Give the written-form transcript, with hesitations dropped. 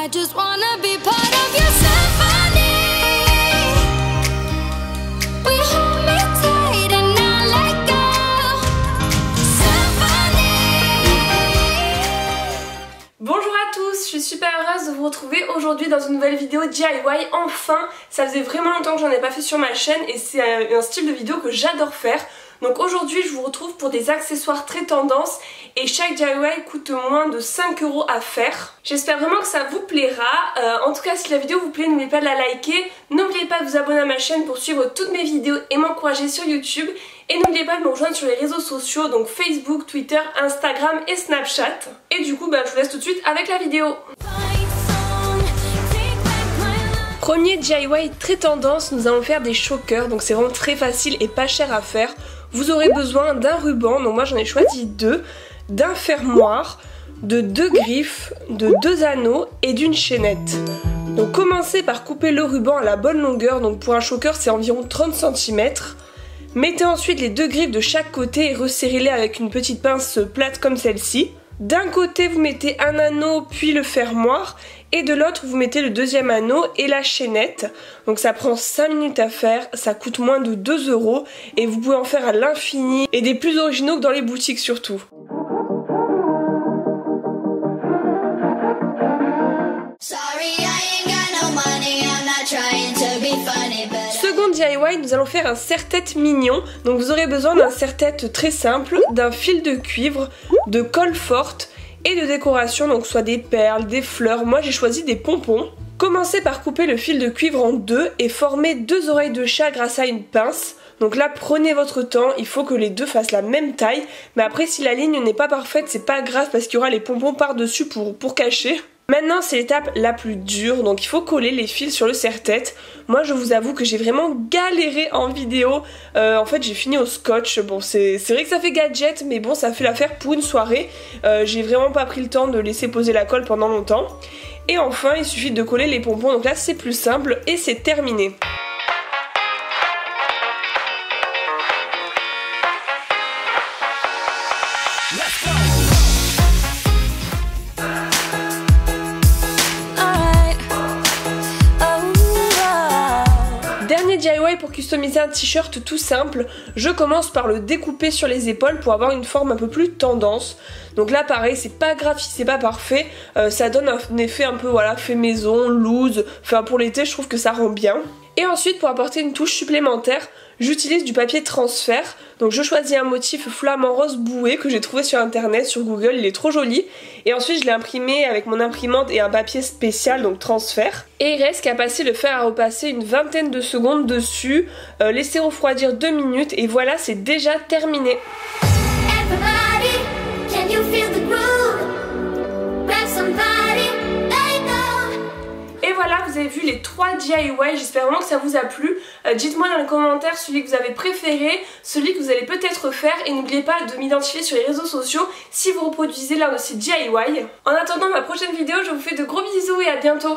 I just wanna be part of your symphony. We hold me tight and not let go. Symphony. Bonjour à tous, je suis super heureuse de vous retrouver aujourd'hui dans une nouvelle vidéo DIY. Enfin, ça faisait vraiment longtemps que j'en ai pas fait sur ma chaîne et c'est un style de vidéo que j'adore faire. Donc aujourd'hui je vous retrouve pour des accessoires très tendance et chaque DIY coûte moins de 5 € à faire. J'espère vraiment que ça vous plaira. En tout cas si la vidéo vous plaît, n'oubliez pas de la liker, n'oubliez pas de vous abonner à ma chaîne pour suivre toutes mes vidéos et m'encourager sur YouTube. Et n'oubliez pas de me rejoindre sur les réseaux sociaux, donc Facebook, Twitter, Instagram et Snapchat. Et du coup je vous laisse tout de suite avec la vidéo. Premier DIY très tendance, nous allons faire des chokers, donc c'est vraiment très facile et pas cher à faire. Vous aurez besoin d'un ruban, donc moi j'en ai choisi 2, d'un fermoir, de 2 griffes, de 2 anneaux et d'une chaînette. Donc commencez par couper le ruban à la bonne longueur, donc pour un choker c'est environ 30 cm. Mettez ensuite les 2 griffes de chaque côté et resserrez-les avec une petite pince plate comme celle-ci. D'un côté vous mettez un anneau puis le fermoir et de l'autre vous mettez le deuxième anneau et la chaînette. Donc ça prend 5 minutes à faire, ça coûte moins de 2 € et vous pouvez en faire à l'infini et des plus originaux que dans les boutiques surtout. Second DIY, nous allons faire un serre-tête mignon. Donc vous aurez besoin d'un serre-tête très simple, d'un fil de cuivre, de colle forte et de décoration, donc soit des perles, des fleurs. Moi j'ai choisi des pompons. Commencez par couper le fil de cuivre en 2 et former 2 oreilles de chat grâce à une pince. Donc là prenez votre temps, il faut que les deux fassent la même taille. Mais après si la ligne n'est pas parfaite, c'est pas grave parce qu'il y aura les pompons par dessus pour cacher. Maintenant c'est l'étape la plus dure, donc il faut coller les fils sur le serre-tête. Moi je vous avoue que j'ai vraiment galéré en vidéo. En fait j'ai fini au scotch. Bon c'est vrai que ça fait gadget, mais bon ça fait l'affaire pour une soirée. J'ai vraiment pas pris le temps de laisser poser la colle pendant longtemps. Et enfin il suffit de coller les pompons, donc là c'est plus simple et c'est terminé. Dernier DIY pour customiser un t-shirt tout simple, je commence par le découper sur les épaules pour avoir une forme un peu plus tendance. Donc là pareil, c'est pas grave si c'est pas parfait, ça donne un effet un peu voilà fait maison, loose, enfin pour l'été je trouve que ça rend bien. Et ensuite pour apporter une touche supplémentaire, j'utilise du papier transfert. Donc je choisis un motif flamant rose bouée que j'ai trouvé sur internet, sur Google, il est trop joli. Et ensuite je l'ai imprimé avec mon imprimante et un papier spécial, donc transfert. Et il reste qu'à passer le fer à repasser une vingtaine de secondes dessus, laisser refroidir 2 minutes et voilà c'est déjà terminé. Et voilà, vous avez vu les 3 DIY, j'espère vraiment que ça vous a plu. Dites-moi dans les commentaires celui que vous avez préféré, celui que vous allez peut-être faire et n'oubliez pas de m'identifier sur les réseaux sociaux si vous reproduisez l'un de ces DIY. En attendant ma prochaine vidéo, je vous fais de gros bisous et à bientôt.